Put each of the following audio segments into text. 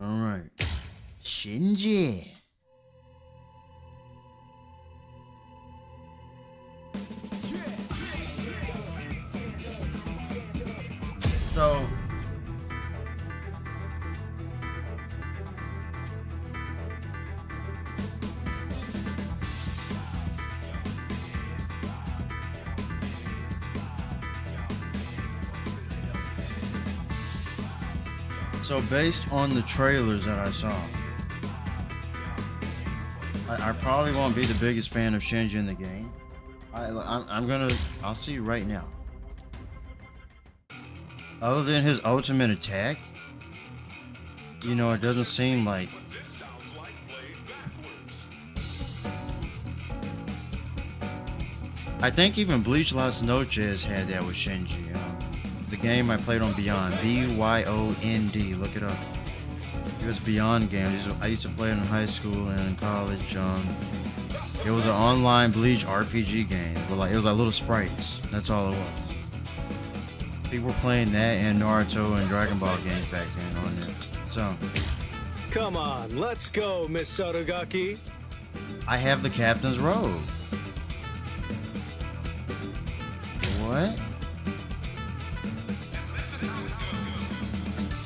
Alright. Shinji. So based on the trailers that I saw, I probably won't be the biggest fan of Shinji in the game. I'll see right now. Other than his ultimate attack, you know, it doesn't seem like. I think even Bleach Las Noches had that with Shinji. The game I played on Beyond, BYOND, look it up. It was Beyond games. I used to play it in high school and in college. It was an online Bleach RPG game, but it was like little sprites. That's all it was. People were playing that and Naruto and Dragon Ball games back then on it. So, come on, let's go, Miss Sotogaki. I have the captain's robe. What?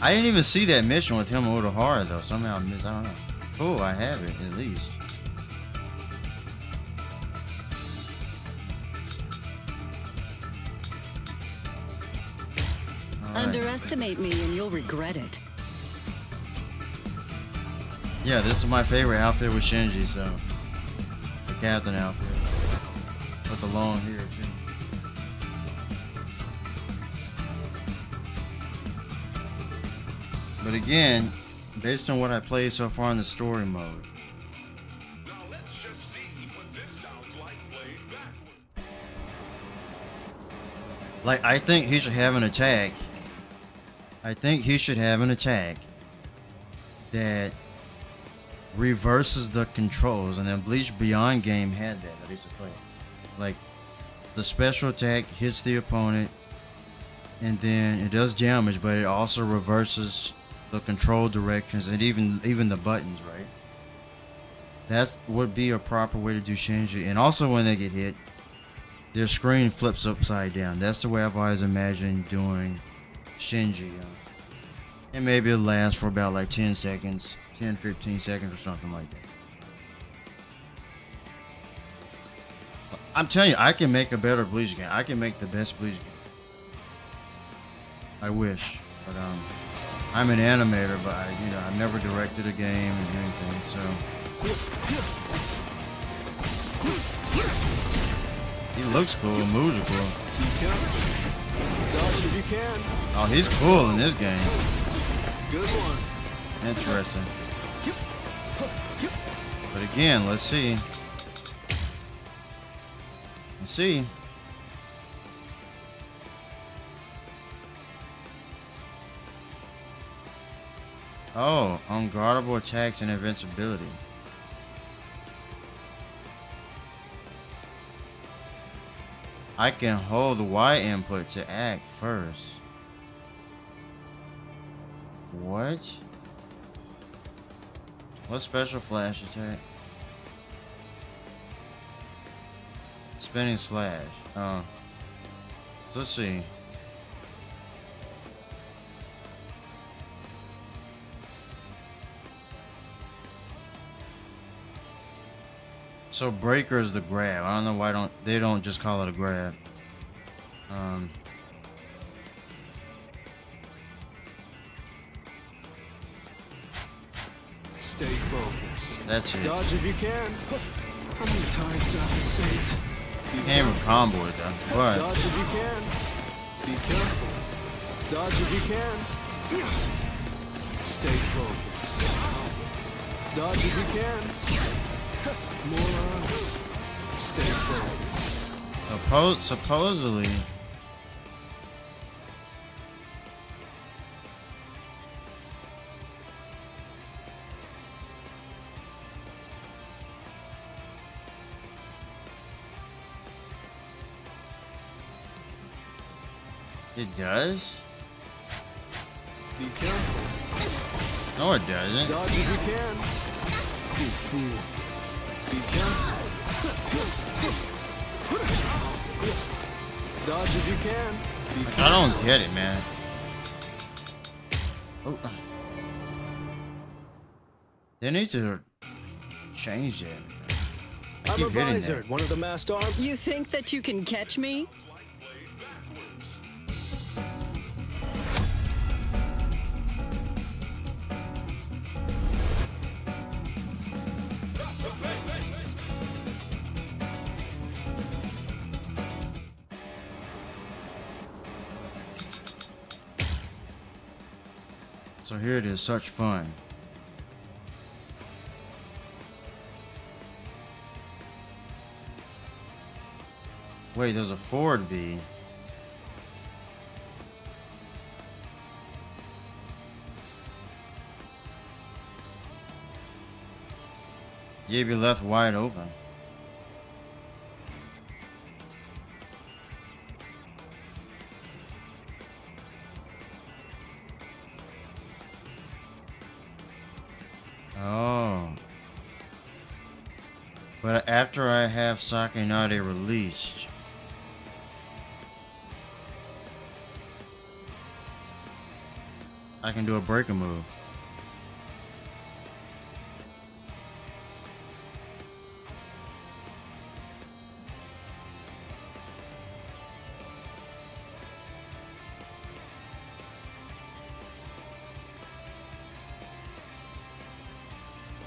I didn't even see that mission with him or Urahara though. Somehow I missed. I don't know. Oh, I have it at least. Right. Underestimate me and you'll regret it. Yeah, this is my favorite outfit with Shinji. So the captain outfit with the long hair too. But again, based on what I played so far in the story mode, now let's just see what this sounds like played backward. like I think he should have an attack. I think he should have an attack that reverses the controls, and then Bleach Beyond game had that I used to play. Like the special attack hits the opponent, and then it does damage, but it also reverses the control directions and even the buttons, right? That would be a proper way to do Shinji. And also when they get hit, their screen flips upside down. That's the way I've always imagined doing Shinji. And maybe it'll last for about like 10 seconds, 10, 15 seconds or something like that. I'm telling you, I can make a better Bleach game. I can make the best Bleach game. I wish, but I'm an animator, but I've never directed a game or anything, so. He looks cool, moves are cool. Dodge if you can. Oh, he's cool in this game. Good one. Interesting. But again, let's see. Let's see. Oh, unguardable attacks and invincibility. I can hold the Y input to act first. What? What special flash attack? Spinning slash. Oh. Let's see. So breaker is the grab. I don't know why they don't just call it a grab. Stay focused. That's it. Dodge if you can. How many times do I have to say it? Can't even combo it though. What? Dodge if you can. Be careful. Dodge if you can. Stay focused. Dodge if you can. Moron. Stay focused. Supposedly. It does? Be careful. No, it doesn't. Dodge if you can. You fool. Be careful. Dodge if you can. Be I don't get it, man. Oh. They need to change it. I'm Keep a hitting visor, that. one of the masked arms. You think that you can catch me? So here it is, such fun. Wait, there's a forward B. You be left wide open. Oh. But after I have Sakinade released, I can do a breaker move.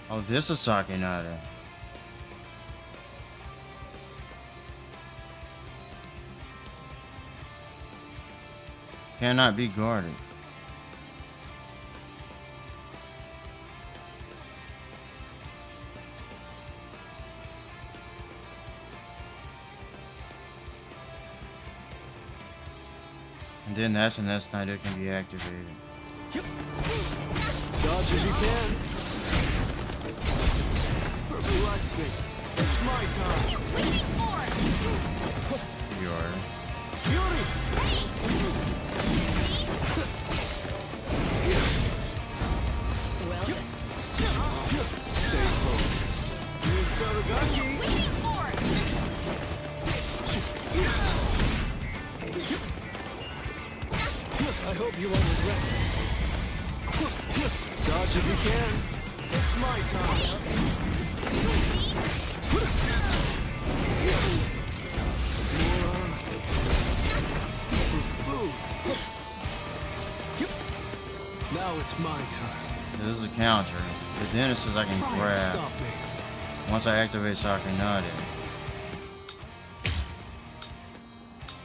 Oh, this is Sakinade. Cannot be guarded. And then that's when that sniper can be activated. Dodge if you can. Relaxing. It's my time. Waiting for it. You are. Fury! Well, Stay focused. Misaragaki! Waiting for it. I hope you won't regret this. Dodge if you can. It's my time. Now it's my turn. This is a counter. The dentist is I can Try and grab stop me. once I activate Sakinade.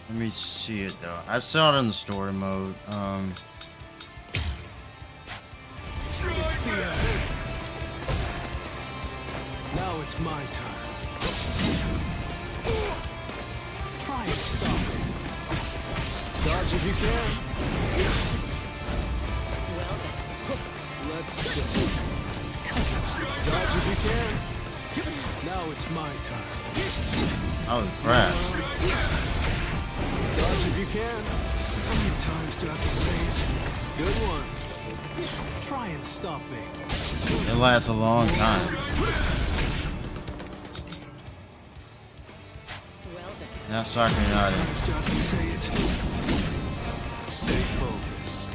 Let me see it though. I saw it in the story mode. It's the end. Now it's my turn. Try and stop me. Dodge if you can. Let's go. Dodge if you can. Now it's my turn. Oh crap. Dodge if you can. How many times do I have to say it? Good one. Try and stop me. It lasts a long time. well then. Now How many Sakinade. times do I have to say it? Stay focused.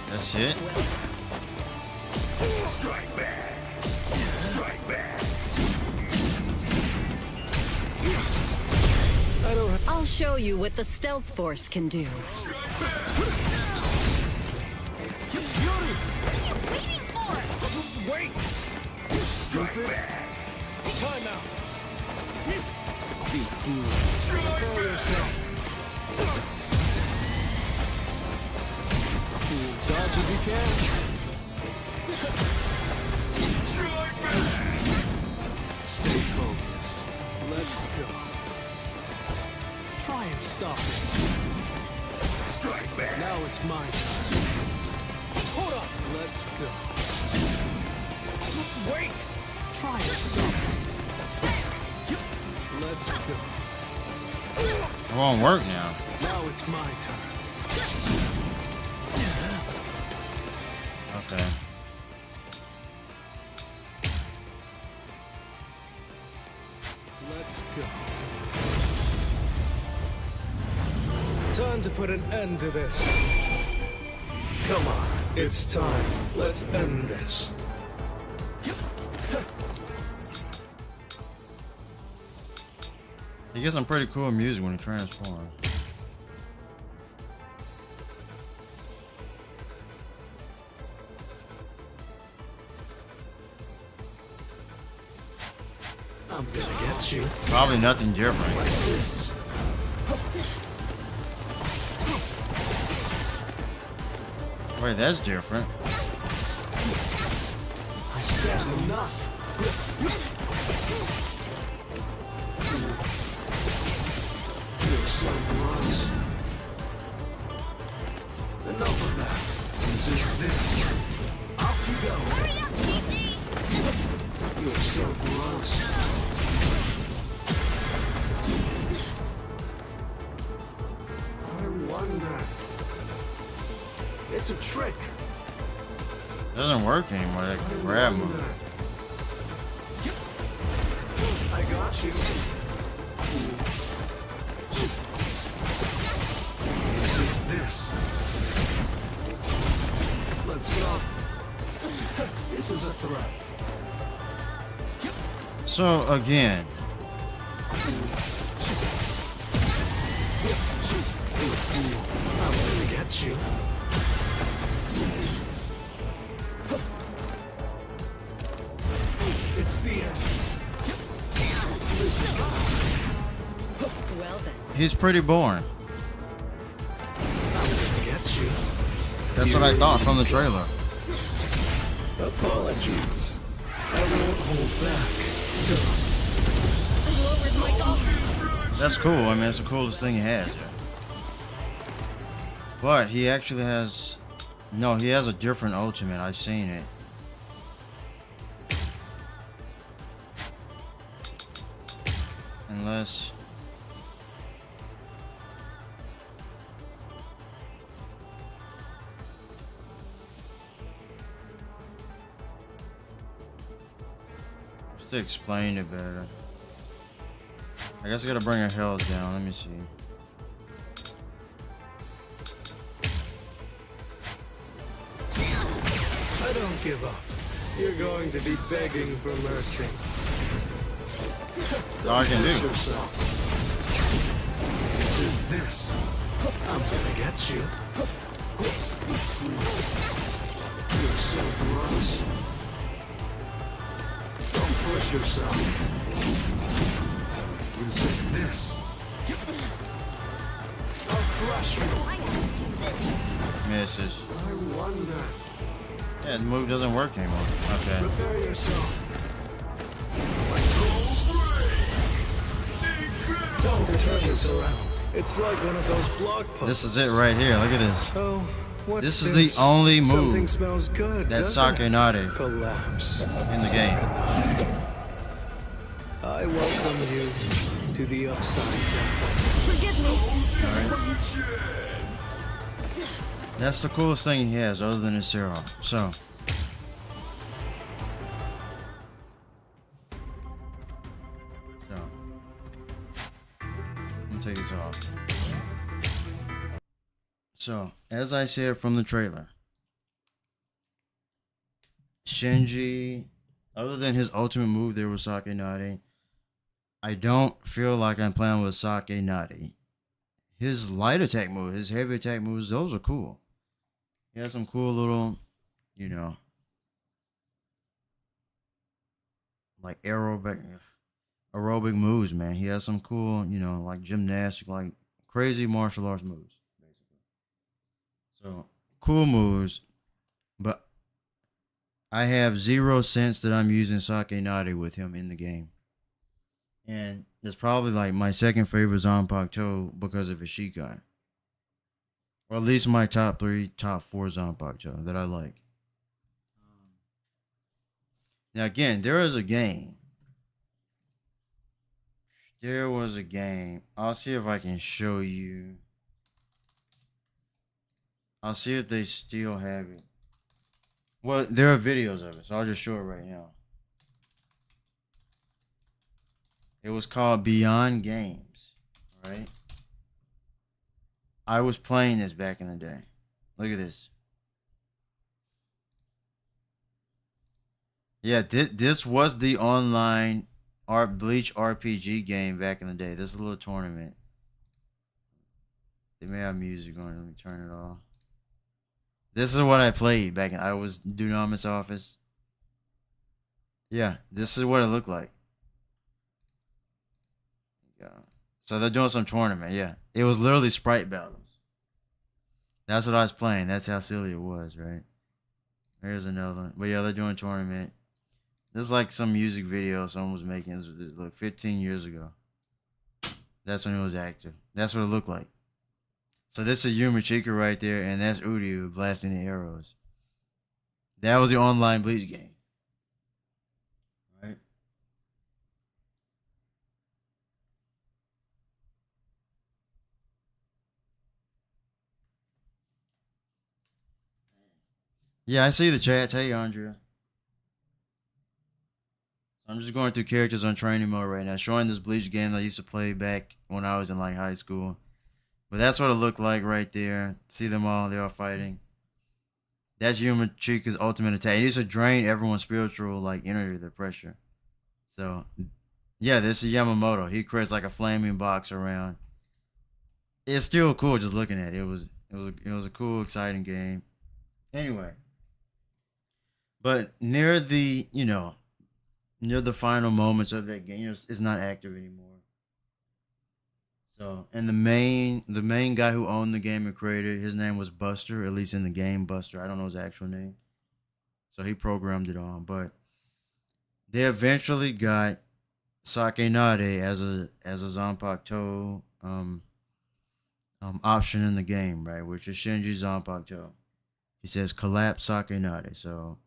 That's it. Strike back. Strike back. I don't have I'll show you what the stealth force can do. Fury! Waiting for it. Wait! Strike back. Time out! You fool. Prepare yourself. Dodge if you can. Strike back. Stay focused. Let's go. Try and stop it. Strike back. Now it's my turn. Hold up. Let's go. Wait! Try and stop it. Let's go. It won't work now. Now it's my turn. Okay. Let's go. Time to put an end to this. Come on, it's time. Let's end this. He gets some pretty cool music when he transforms. I'm gonna get you. Probably nothing different. Like this. Wait, that's different. I said enough. You're so gross. Enough of that. Resist this. Off you go. Hurry up, Shinji! You're so gross. I wonder. It's a trick. Doesn't work anymore. That grab move. I got you. Resist this. Let's go. This is a threat. So again, I'm gonna get you. It's the end. This is the moment. Well then. he's pretty boring. I'm gonna get you. That's what I thought from the trailer. Apologies. I won't hold back. So, That's cool. I mean, it's the coolest thing he has. But he actually has... No, he has a different ultimate. I've seen it. Unless... Just to explain it better. I guess I gotta bring her health down. Let me see. I don't give up. You're going to be begging for mercy. That's all I can Push do. yourself. This is this. I'm gonna get you. You're so gross. Don't push yourself. Resist this. I'll crush you. I have to do this. Misses. I wonder. Yeah, the move doesn't work anymore. Okay. Prepare yourself. Time to turn this around. It's like one of those blog posts. This is it right here. Look at this. Oh, what's This is the only Something move smells good, that's doesn't it? Sakanade Collapse. in the game. I welcome you to the upside down. Forgive me. That's the coolest thing he has, other than his Zero. So. Let me take this off. So, as I said from the trailer, Shinji, other than his ultimate move there with Sakanade, I don't feel like I'm playing with Sakanade. His light attack move, his heavy attack moves, those are cool. He has some cool little, you know, like aerobic moves, man. He has some cool, you know, like gymnastic, like crazy martial arts moves, basically. So, cool moves, but I have zero sense that I'm using Sakanade with him in the game. And it's probably like my second favorite Zanpakuto because of Ishikai. Or at least my top 3, top 4 Zanpakuto that I like. Now again, there is a game. There was a game. I'll see if I can show you. I'll see if they still have it. Well, there are videos of it, so I'll just show it right now. It was called Beyond Games, right? I was playing this back in the day. Look at this. Yeah, this was the online Bleach RPG game back in the day. This is a little tournament. They may have music on. Let me turn it off. This is what I played back in. I was Dunamis Ophis. Yeah, this is what it looked like. Yeah. So they're doing some tournament. Yeah, it was literally sprite battles. That's what I was playing. That's how silly it was, right? Here's another one. But yeah, they're doing tournament. This is like some music video someone was making. This was like 15 years ago. That's when it was active. That's what it looked like. So this is Yumachika right there, and that's Uryu blasting the arrows. That was the online Bleach game. Right? Yeah, I see the chats. Hey, Andrea. I'm just going through characters on training mode right now, showing this Bleach game I used to play back when I was in like high school. But that's what it looked like right there. See them all, they're all fighting. That's Yumachika's ultimate attack. He used to drain everyone's spiritual like energy, their pressure. So yeah, this is Yamamoto. He creates like a flaming box around. It's still cool just looking at it. It was a cool, exciting game. Anyway. But near the, near the final moments of that game, it's not active anymore. So, and the main guy who owned the game and created it, his name was Buster, at least in the game, Buster. I don't know his actual name. So he programmed it on, but they eventually got Sakenade as a Zanpakuto option in the game, right? Which is Shinji Zanpakuto. He says collapse Sakenade. So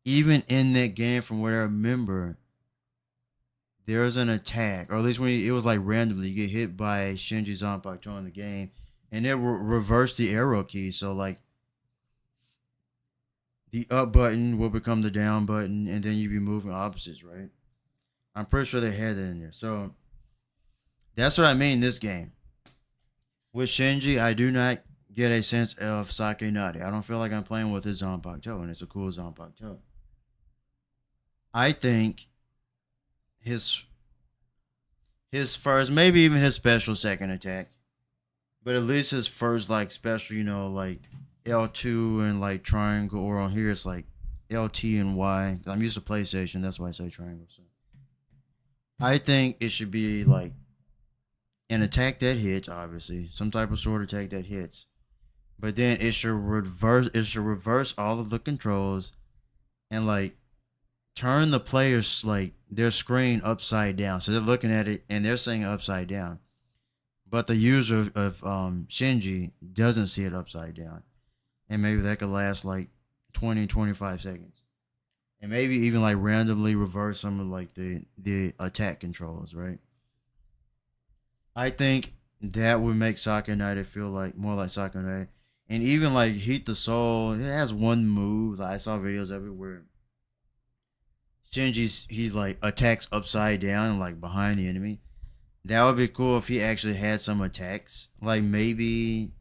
even in that game, from what I remember, there's an attack, or at least when it was like randomly, you get hit by Shinji Zanpakuto in the game, and it will reverse the arrow key. So like the up button will become the down button, and then you be moving opposites, right? I'm pretty sure they had that in there. So that's what I mean this game. With Shinji, I do not get a sense of Sakenade. I don't feel like I'm playing with his Zanpakuto, and it's a cool Zanpakuto. I think his first, maybe even his special second attack, but at least his first like special, like L2 and like triangle, or on here it's like LT and Y. I'm used to PlayStation, that's why I say triangle. So I think it should be like an attack that hits, obviously, some type of sword attack that hits, but then it should reverse all of the controls and like turn the players like their screen upside down. So they're looking at it and they're saying upside down, but the user of Shinji doesn't see it upside down, and maybe that could last like 20-25 seconds, and maybe even like randomly reverse some of like the attack controls, right? I think that would make Sakenade feel like more like Sakenade, and even like Heat the Soul. It has one move. I saw videos of it where he's like attacks upside down and like behind the enemy. That would be cool if he actually had some attacks. Like maybe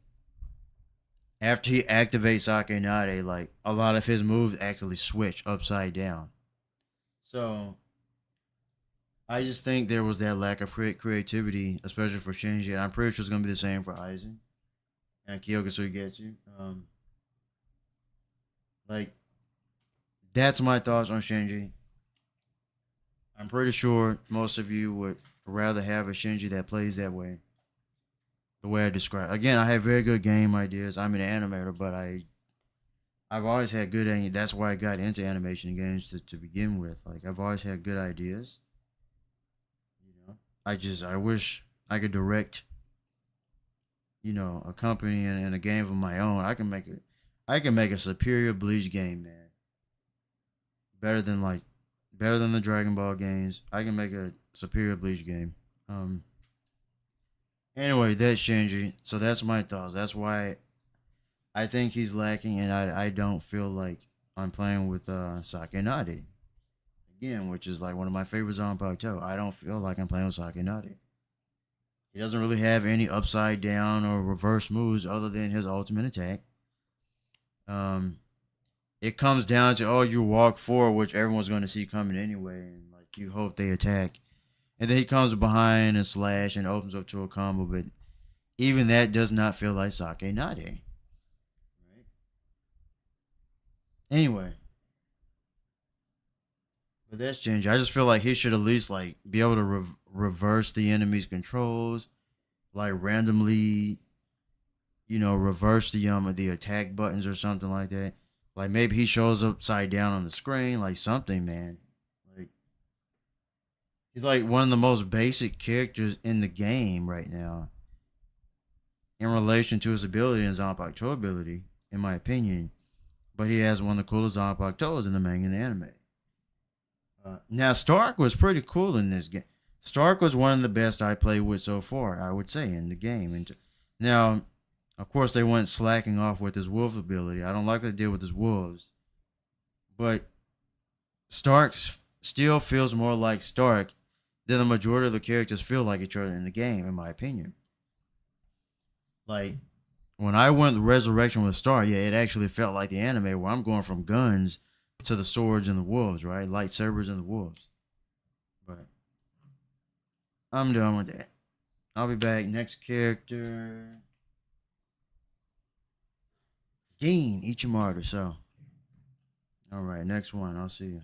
after he activates Sakenade, like a lot of his moves actually switch upside down. So I just think there was that lack of creativity, especially for Shinji, and I'm pretty sure it's gonna be the same for Aizen and Kyoga Suigetsu. Like that's my thoughts on Shinji. I'm pretty sure most of you would rather have a Shinji that plays that way. The way I describe. Again, I have very good game ideas. I'm an animator, but I've always had good. That's why I got into animation games to begin with. Like I've always had good ideas. I wish I could direct. A company and a game of my own. I can make a superior Bleach game, man. Better than the Dragon Ball games. I can make a superior Bleach game. Anyway, that's Shinji. So that's my thoughts. That's why I think he's lacking, and I don't feel like I'm playing with Sakenade. Again, which is like one of my favorites on Zanpakuto. I don't feel like I'm playing with Sakenade. He doesn't really have any upside down or reverse moves other than his ultimate attack. It comes down to, oh, you walk forward, which everyone's going to see coming anyway, and like you hope they attack. And then he comes behind and slash and opens up to a combo, but even that does not feel like Sakenade. Right? Anyway. But that's Shinji. I just feel like he should at least like be able to reverse the enemy's controls, like randomly, reverse the attack buttons or something like that. Like maybe he shows upside down on the screen, like something, man. Like he's like one of the most basic characters in the game right now, in relation to his ability and Zanpakuto ability, in my opinion. But he has one of the coolest Zanpakutos in the manga and the anime. Now, Stark was pretty cool in this game. Stark was one of the best I played with so far, I would say, in the game. And now, of course, they went slacking off with his wolf ability. I don't like what they did with his wolves. But Stark still feels more like Stark than the majority of the characters feel like each other in the game, in my opinion. Like, when I went Resurrection with Stark, yeah, it actually felt like the anime where I'm going from guns to the swords and the wolves, right? Lightsabers and the wolves. But I'm done with that. I'll be back. Next character. Gin Ichimaru. So, all right, next one. I'll see you.